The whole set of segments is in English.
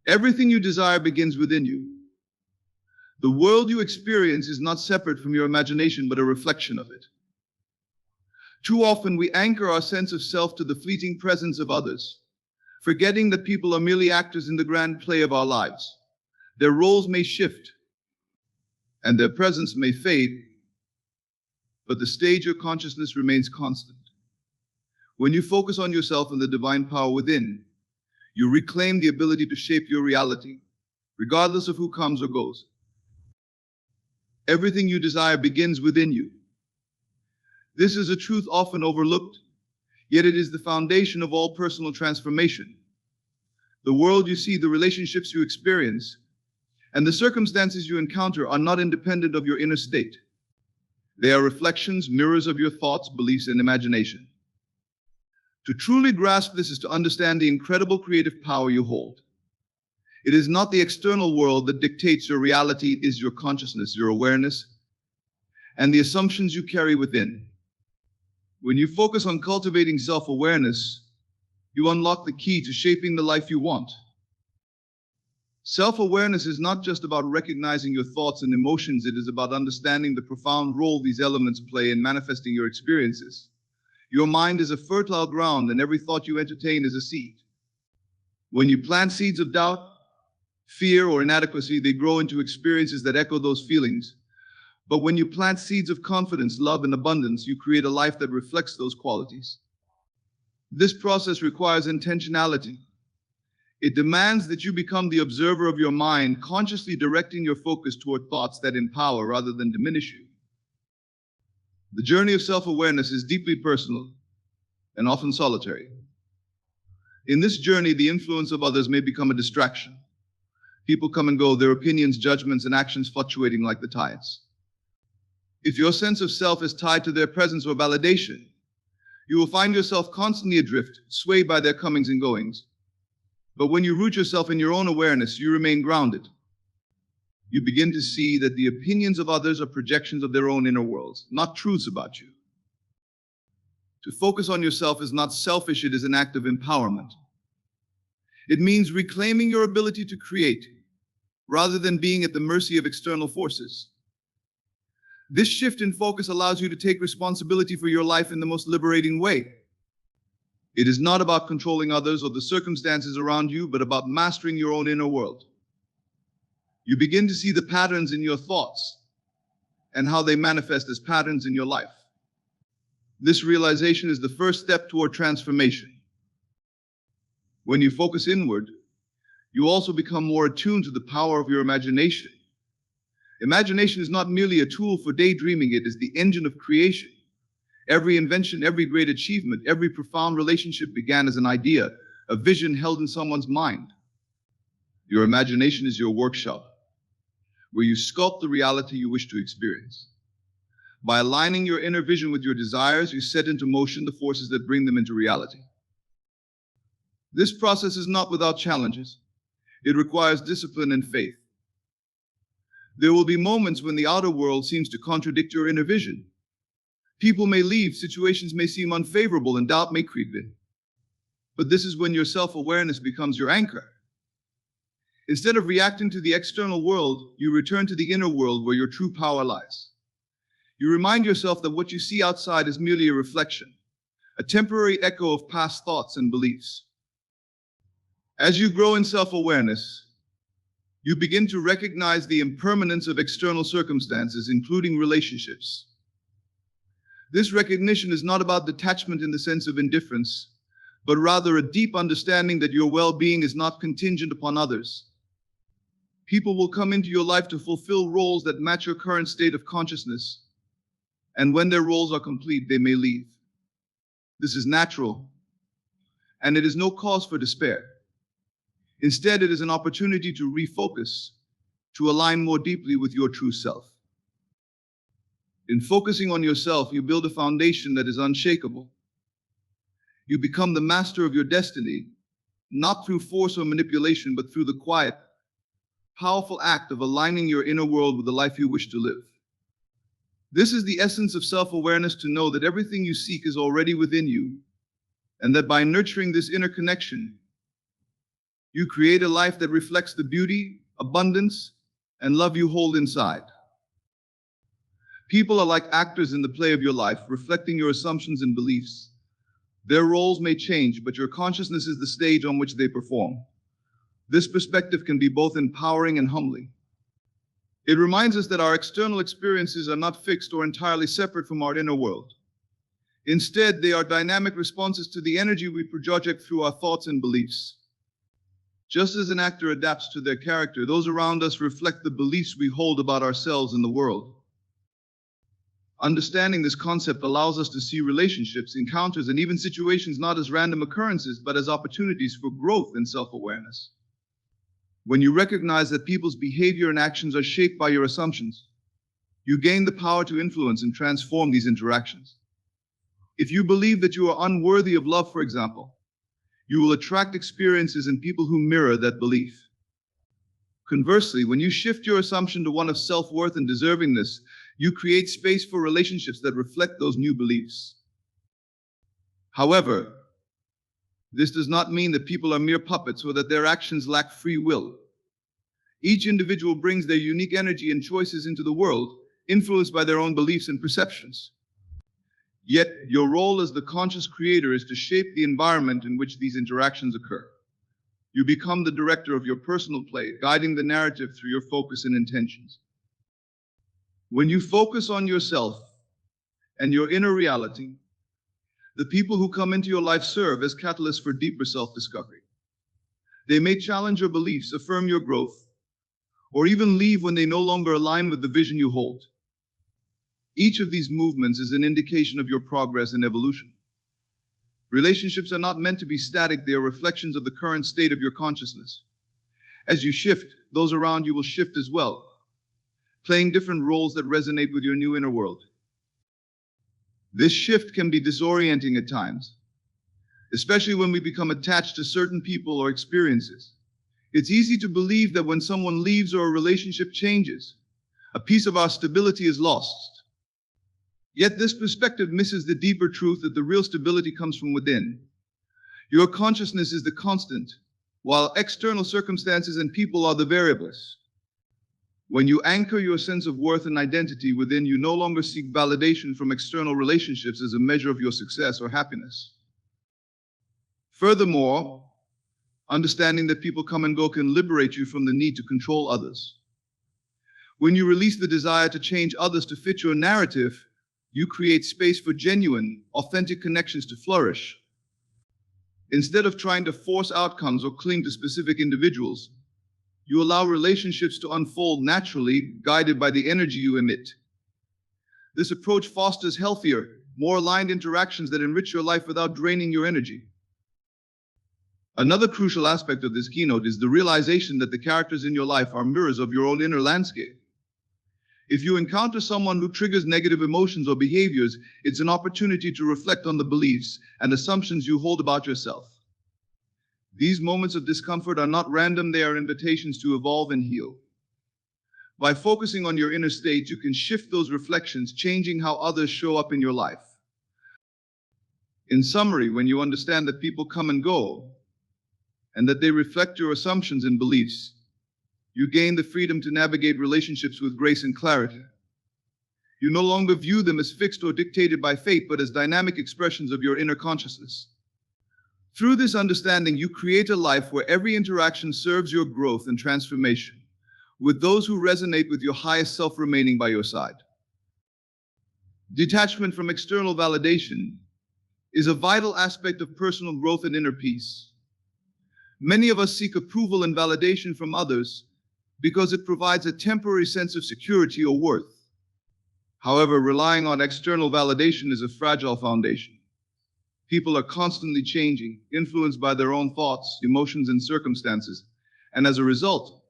Everything you desire begins within you. The world you experience is not separate from your imagination, but a reflection of it. Too often we anchor our sense of self to the fleeting presence of others, forgetting that people are merely actors in the grand play of our lives. Their roles may shift, and their presence may fade, but the stage of consciousness remains constant. When you focus on yourself and the divine power within, you reclaim the ability to shape your reality, regardless of who comes or goes. Everything you desire begins within you. This is a truth often overlooked, yet it is the foundation of all personal transformation. The world you see, the relationships you experience, and the circumstances you encounter are not independent of your inner state. They are reflections, mirrors of your thoughts, beliefs, and imagination. To truly grasp this is to understand the incredible creative power you hold. It is not the external world that dictates your reality, it is your consciousness, your awareness, and the assumptions you carry within. When you focus on cultivating self-awareness, you unlock the key to shaping the life you want. Self-awareness is not just about recognizing your thoughts and emotions, it is about understanding the profound role these elements play in manifesting your experiences. Your mind is a fertile ground, and every thought you entertain is a seed. When you plant seeds of doubt, fear, or inadequacy, they grow into experiences that echo those feelings. But when you plant seeds of confidence, love, and abundance, you create a life that reflects those qualities. This process requires intentionality. It demands that you become the observer of your mind, consciously directing your focus toward thoughts that empower rather than diminish you. The journey of self-awareness is deeply personal and often solitary. In this journey, the influence of others may become a distraction. People come and go, their opinions, judgments, and actions fluctuating like the tides. If your sense of self is tied to their presence or validation, you will find yourself constantly adrift, swayed by their comings and goings. But when you root yourself in your own awareness, you remain grounded. You begin to see that the opinions of others are projections of their own inner worlds, not truths about you. To focus on yourself is not selfish, it is an act of empowerment. It means reclaiming your ability to create, rather than being at the mercy of external forces. This shift in focus allows you to take responsibility for your life in the most liberating way. It is not about controlling others or the circumstances around you, but about mastering your own inner world. You begin to see the patterns in your thoughts and how they manifest as patterns in your life. This realization is the first step toward transformation. When you focus inward, you also become more attuned to the power of your imagination. Imagination is not merely a tool for daydreaming, it is the engine of creation. Every invention, every great achievement, every profound relationship began as an idea, a vision held in someone's mind. Your imagination is your workshop, where you sculpt the reality you wish to experience. By aligning your inner vision with your desires, you set into motion the forces that bring them into reality. This process is not without challenges. It requires discipline and faith. There will be moments when the outer world seems to contradict your inner vision. People may leave, situations may seem unfavorable, and doubt may creep in. But this is when your self-awareness becomes your anchor. Instead of reacting to the external world, you return to the inner world where your true power lies. You remind yourself that what you see outside is merely a reflection, a temporary echo of past thoughts and beliefs. As you grow in self-awareness, you begin to recognize the impermanence of external circumstances, including relationships. This recognition is not about detachment in the sense of indifference, but rather a deep understanding that your well-being is not contingent upon others. People will come into your life to fulfill roles that match your current state of consciousness, and when their roles are complete, they may leave. This is natural, and it is no cause for despair. Instead, it is an opportunity to refocus, to align more deeply with your true self. In focusing on yourself, you build a foundation that is unshakable. You become the master of your destiny, not through force or manipulation, but through the quiet, powerful act of aligning your inner world with the life you wish to live. This is the essence of self-awareness, to know that everything you seek is already within you, and that by nurturing this inner connection, You create a life that reflects the beauty, abundance, and love you hold inside. People are like actors in the play of your life, reflecting your assumptions and beliefs. Their roles may change, but your consciousness is the stage on which they perform. This perspective can be both empowering and humbling. It reminds us that our external experiences are not fixed or entirely separate from our inner world. Instead, they are dynamic responses to the energy we project through our thoughts and beliefs. Just as an actor adapts to their character, those around us reflect the beliefs we hold about ourselves and the world. Understanding this concept allows us to see relationships, encounters, and even situations not as random occurrences, but as opportunities for growth and self-awareness. When you recognize that people's behavior and actions are shaped by your assumptions, you gain the power to influence and transform these interactions. If you believe that you are unworthy of love, for example, you will attract experiences and people who mirror that belief. Conversely, when you shift your assumption to one of self-worth and deservingness, you create space for relationships that reflect those new beliefs. However, this does not mean that people are mere puppets or that their actions lack free will. Each individual brings their unique energy and choices into the world, influenced by their own beliefs and perceptions. Yet, your role as the conscious creator is to shape the environment in which these interactions occur. You become the director of your personal play, guiding the narrative through your focus and intentions. When you focus on yourself and your inner reality, the people who come into your life serve as catalysts for deeper self-discovery. They may challenge your beliefs, affirm your growth, or even leave when they no longer align with the vision you hold. Each of these movements is an indication of your progress and evolution. Relationships are not meant to be static, they are reflections of the current state of your consciousness. As you shift, those around you will shift as well, playing different roles that resonate with your new inner world. This shift can be disorienting at times, especially when we become attached to certain people or experiences. It's easy to believe that when someone leaves or a relationship changes, a piece of our stability is lost. Yet this perspective misses the deeper truth that the real stability comes from within. Your consciousness is the constant, while external circumstances and people are the variables. When you anchor your sense of worth and identity within, you no longer seek validation from external relationships as a measure of your success or happiness. Furthermore, understanding that people come and go can liberate you from the need to control others. When you release the desire to change others to fit your narrative, you create space for genuine, authentic connections to flourish. Instead of trying to force outcomes or cling to specific individuals, you allow relationships to unfold naturally, guided by the energy you emit. This approach fosters healthier, more aligned interactions that enrich your life without draining your energy. Another crucial aspect of this keynote is the realization that the characters in your life are mirrors of your own inner landscape. If you encounter someone who triggers negative emotions or behaviors, it's an opportunity to reflect on the beliefs and assumptions you hold about yourself. These moments of discomfort are not random, they are invitations to evolve and heal. By focusing on your inner state, you can shift those reflections, changing how others show up in your life. In summary, when you understand that people come and go, and that they reflect your assumptions and beliefs, you gain the freedom to navigate relationships with grace and clarity. You no longer view them as fixed or dictated by fate, but as dynamic expressions of your inner consciousness. Through this understanding, you create a life where every interaction serves your growth and transformation, with those who resonate with your highest self remaining by your side. Detachment from external validation is a vital aspect of personal growth and inner peace. Many of us seek approval and validation from others because it provides a temporary sense of security or worth. However, relying on external validation is a fragile foundation. People are constantly changing, influenced by their own thoughts, emotions, and circumstances, and as a result,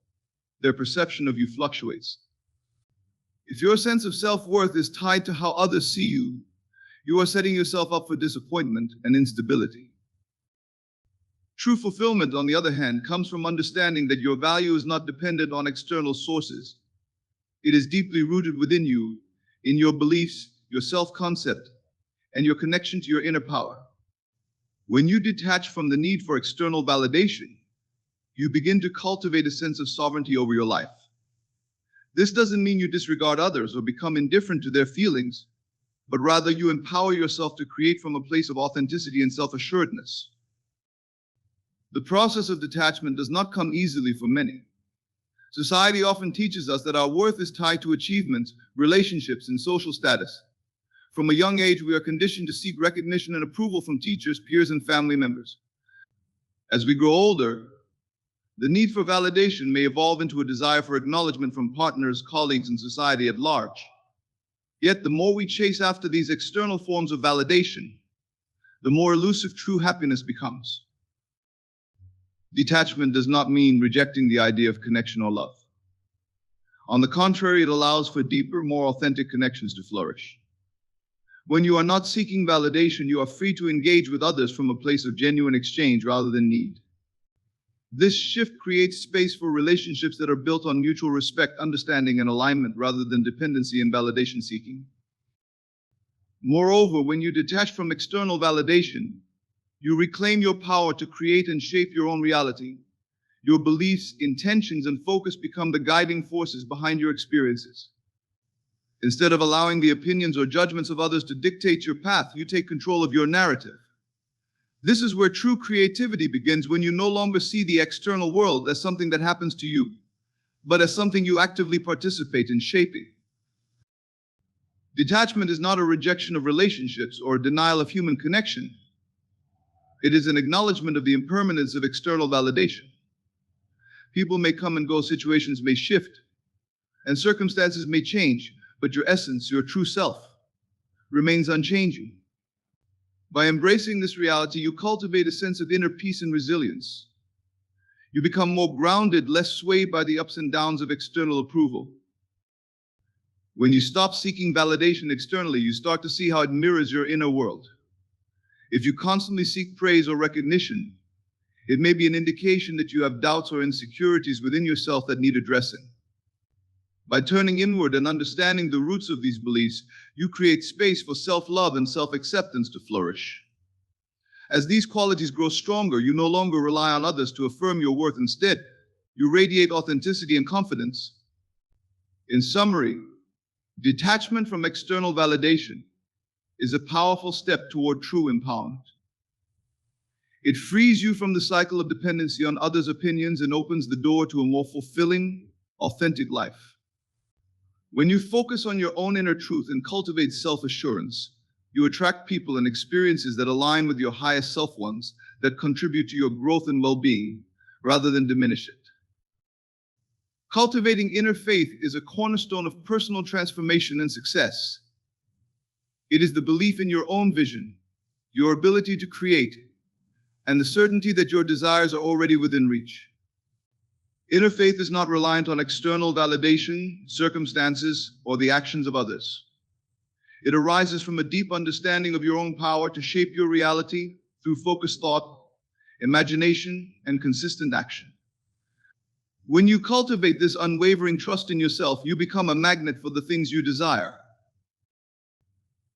their perception of you fluctuates. If your sense of self-worth is tied to how others see you, you are setting yourself up for disappointment and instability. True fulfillment, on the other hand, comes from understanding that your value is not dependent on external sources. It is deeply rooted within you, in your beliefs, your self-concept, and your connection to your inner power. When you detach from the need for external validation, you begin to cultivate a sense of sovereignty over your life. This doesn't mean you disregard others or become indifferent to their feelings, but rather you empower yourself to create from a place of authenticity and self-assuredness. The process of detachment does not come easily for many. Society often teaches us that our worth is tied to achievements, relationships, and social status. From a young age, we are conditioned to seek recognition and approval from teachers, peers, and family members. As we grow older, the need for validation may evolve into a desire for acknowledgement from partners, colleagues, and society at large. Yet, the more we chase after these external forms of validation, the more elusive true happiness becomes. Detachment does not mean rejecting the idea of connection or love. On the contrary, it allows for deeper, more authentic connections to flourish. When you are not seeking validation, you are free to engage with others from a place of genuine exchange rather than need. This shift creates space for relationships that are built on mutual respect, understanding, and alignment rather than dependency and validation seeking. Moreover, when you detach from external validation, you reclaim your power to create and shape your own reality. Your beliefs, intentions, and focus become the guiding forces behind your experiences. Instead of allowing the opinions or judgments of others to dictate your path, you take control of your narrative. This is where true creativity begins, when you no longer see the external world as something that happens to you, but as something you actively participate in shaping. Detachment is not a rejection of relationships or a denial of human connection. It is an acknowledgement of the impermanence of external validation. People may come and go, situations may shift, and circumstances may change, but your essence, your true self, remains unchanging. By embracing this reality, you cultivate a sense of inner peace and resilience. You become more grounded, less swayed by the ups and downs of external approval. When you stop seeking validation externally, you start to see how it mirrors your inner world. If you constantly seek praise or recognition, it may be an indication that you have doubts or insecurities within yourself that need addressing. By turning inward and understanding the roots of these beliefs, you create space for self-love and self-acceptance to flourish. As these qualities grow stronger, you no longer rely on others to affirm your worth. Instead, you radiate authenticity and confidence. In summary, detachment from external validation is a powerful step toward true empowerment. It frees you from the cycle of dependency on others' opinions and opens the door to a more fulfilling, authentic life. When you focus on your own inner truth and cultivate self-assurance, you attract people and experiences that align with your highest self, ones that contribute to your growth and well-being, rather than diminish it. Cultivating inner faith is a cornerstone of personal transformation and success. It is the belief in your own vision, your ability to create, and the certainty that your desires are already within reach. Inner faith is not reliant on external validation, circumstances, or the actions of others. It arises from a deep understanding of your own power to shape your reality through focused thought, imagination, and consistent action. When you cultivate this unwavering trust in yourself, you become a magnet for the things you desire.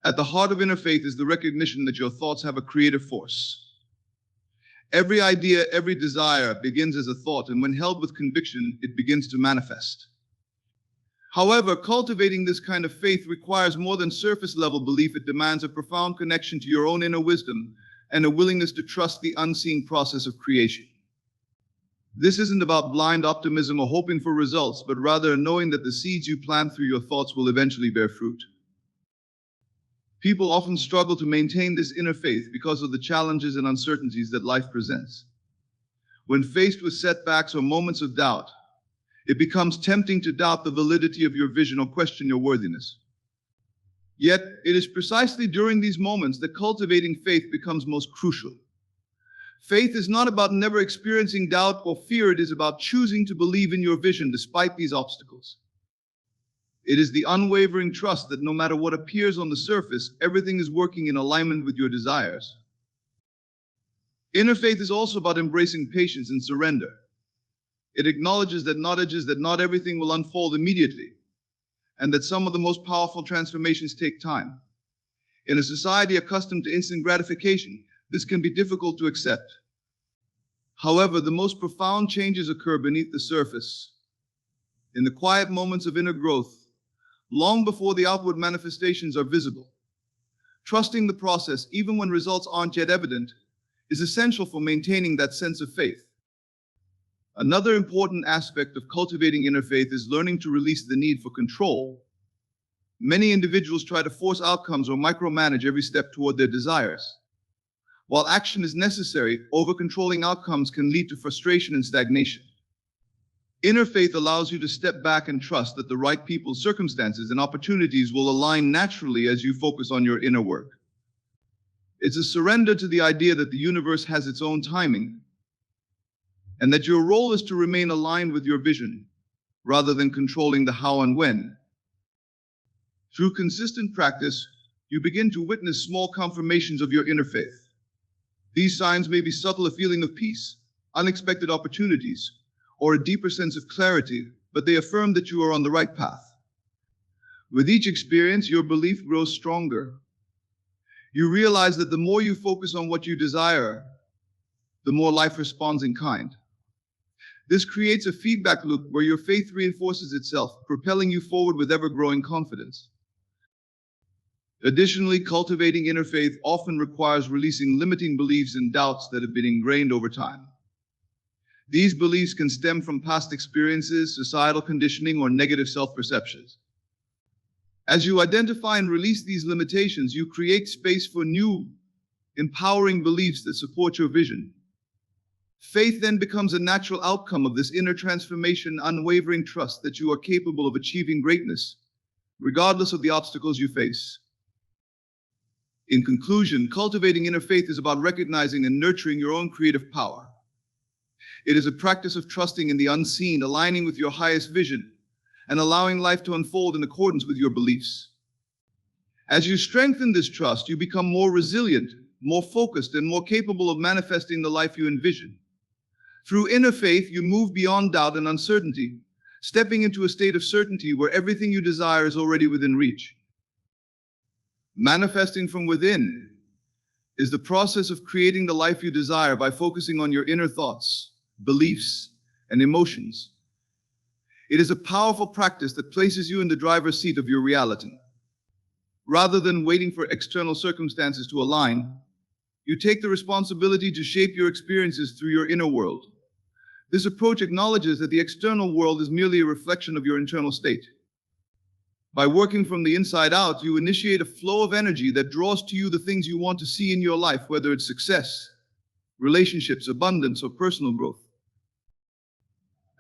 At the heart of inner faith is the recognition that your thoughts have a creative force. Every idea, every desire begins as a thought, and when held with conviction, it begins to manifest. However, cultivating this kind of faith requires more than surface-level belief. It demands a profound connection to your own inner wisdom and a willingness to trust the unseen process of creation. This isn't about blind optimism or hoping for results, but rather knowing that the seeds you plant through your thoughts will eventually bear fruit. People often struggle to maintain this inner faith because of the challenges and uncertainties that life presents. When faced with setbacks or moments of doubt, it becomes tempting to doubt the validity of your vision or question your worthiness. Yet, it is precisely during these moments that cultivating faith becomes most crucial. Faith is not about never experiencing doubt or fear. It is about choosing to believe in your vision despite these obstacles. It is the unwavering trust that no matter what appears on the surface, everything is working in alignment with your desires. Inner faith is also about embracing patience and surrender. It acknowledges that not everything will unfold immediately, and that some of the most powerful transformations take time. In a society accustomed to instant gratification, this can be difficult to accept. However, the most profound changes occur beneath the surface, in the quiet moments of inner growth, long before the outward manifestations are visible. Trusting the process, even when results aren't yet evident, is essential for maintaining that sense of faith. Another important aspect of cultivating inner faith is learning to release the need for control. Many individuals try to force outcomes or micromanage every step toward their desires. While action is necessary, over-controlling outcomes can lead to frustration and stagnation. Inner faith allows you to step back and trust that the right people, circumstances, and opportunities will align naturally as you focus on your inner work. It's a surrender to the idea that the universe has its own timing, and that your role is to remain aligned with your vision, rather than controlling the how and when. Through consistent practice, you begin to witness small confirmations of your inner faith. These signs may be subtle, a feeling of peace, unexpected opportunities, or a deeper sense of clarity, but they affirm that you are on the right path. With each experience, your belief grows stronger. You realize that the more you focus on what you desire, the more life responds in kind. This creates a feedback loop where your faith reinforces itself, propelling you forward with ever-growing confidence. Additionally, cultivating inner faith often requires releasing limiting beliefs and doubts that have been ingrained over time. These beliefs can stem from past experiences, societal conditioning, or negative self-perceptions. As you identify and release these limitations, you create space for new, empowering beliefs that support your vision. Faith then becomes a natural outcome of this inner transformation, unwavering trust that you are capable of achieving greatness, regardless of the obstacles you face. In conclusion, cultivating inner faith is about recognizing and nurturing your own creative power. It is a practice of trusting in the unseen, aligning with your highest vision, and allowing life to unfold in accordance with your beliefs. As you strengthen this trust, you become more resilient, more focused, and more capable of manifesting the life you envision. Through inner faith, you move beyond doubt and uncertainty, stepping into a state of certainty where everything you desire is already within reach. Manifesting from within is the process of creating the life you desire by focusing on your inner thoughts, beliefs, and emotions. It is a powerful practice that places you in the driver's seat of your reality. Rather than waiting for external circumstances to align, you take the responsibility to shape your experiences through your inner world. This approach acknowledges that the external world is merely a reflection of your internal state. By working from the inside out, you initiate a flow of energy that draws to you the things you want to see in your life, whether it's success, relationships, abundance, or personal growth.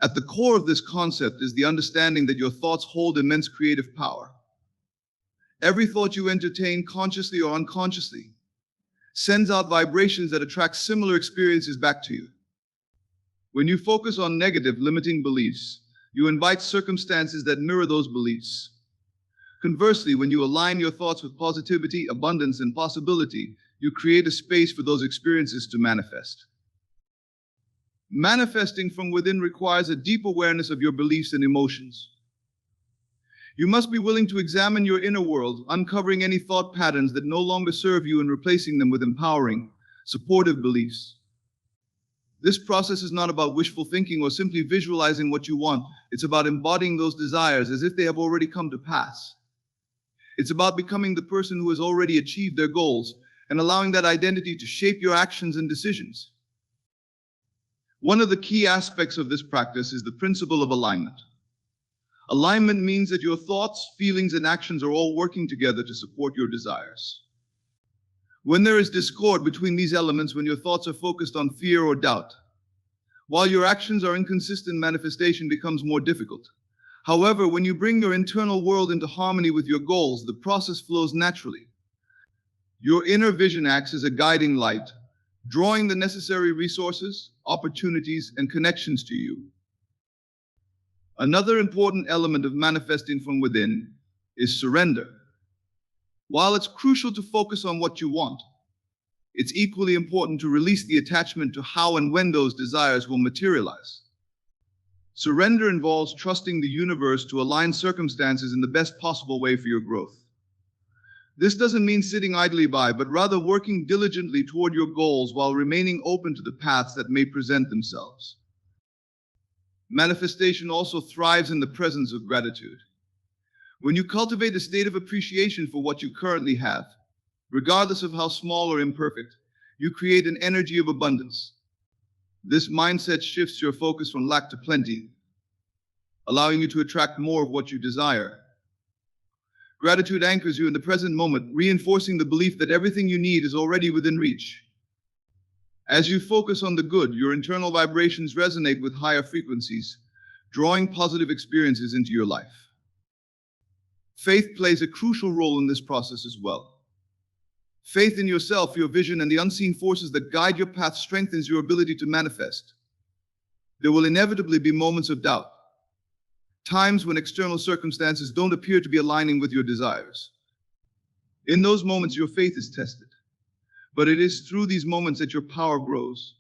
At the core of this concept is the understanding that your thoughts hold immense creative power. Every thought you entertain, consciously or unconsciously, sends out vibrations that attract similar experiences back to you. When you focus on negative, limiting beliefs, you invite circumstances that mirror those beliefs. Conversely, when you align your thoughts with positivity, abundance, and possibility, you create a space for those experiences to manifest. Manifesting from within requires a deep awareness of your beliefs and emotions. You must be willing to examine your inner world, uncovering any thought patterns that no longer serve you and replacing them with empowering, supportive beliefs. This process is not about wishful thinking or simply visualizing what you want. It's about embodying those desires as if they have already come to pass. It's about becoming the person who has already achieved their goals and allowing that identity to shape your actions and decisions. One of the key aspects of this practice is the principle of alignment. Alignment means that your thoughts, feelings, and actions are all working together to support your desires. When there is discord between these elements, when your thoughts are focused on fear or doubt, while your actions are inconsistent, manifestation becomes more difficult. However, when you bring your internal world into harmony with your goals, the process flows naturally. Your inner vision acts as a guiding light, drawing the necessary resources, opportunities, and connections to you. Another important element of manifesting from within is surrender. While it's crucial to focus on what you want, it's equally important to release the attachment to how and when those desires will materialize. Surrender involves trusting the universe to align circumstances in the best possible way for your growth. This doesn't mean sitting idly by, but rather working diligently toward your goals while remaining open to the paths that may present themselves. Manifestation also thrives in the presence of gratitude. When you cultivate a state of appreciation for what you currently have, regardless of how small or imperfect, you create an energy of abundance. This mindset shifts your focus from lack to plenty, allowing you to attract more of what you desire. Gratitude anchors you in the present moment, reinforcing the belief that everything you need is already within reach. As you focus on the good, your internal vibrations resonate with higher frequencies, drawing positive experiences into your life. Faith plays a crucial role in this process as well. Faith in yourself, your vision, and the unseen forces that guide your path strengthens your ability to manifest. There will inevitably be moments of doubt, times when external circumstances don't appear to be aligning with your desires. In those moments, your faith is tested. But it is through these moments that your power grows.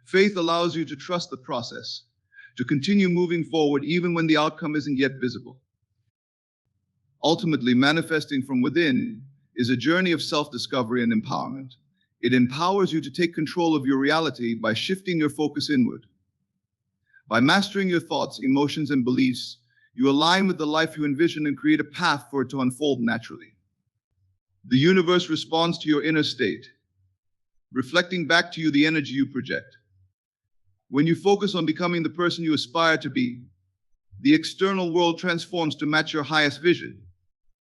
Faith allows you to trust the process, to continue moving forward even when the outcome isn't yet visible. Ultimately, manifesting from within is a journey of self-discovery and empowerment. It empowers you to take control of your reality by shifting your focus inward. By mastering your thoughts, emotions, and beliefs, you align with the life you envision and create a path for it to unfold naturally. The universe responds to your inner state, reflecting back to you the energy you project. When you focus on becoming the person you aspire to be, the external world transforms to match your highest vision.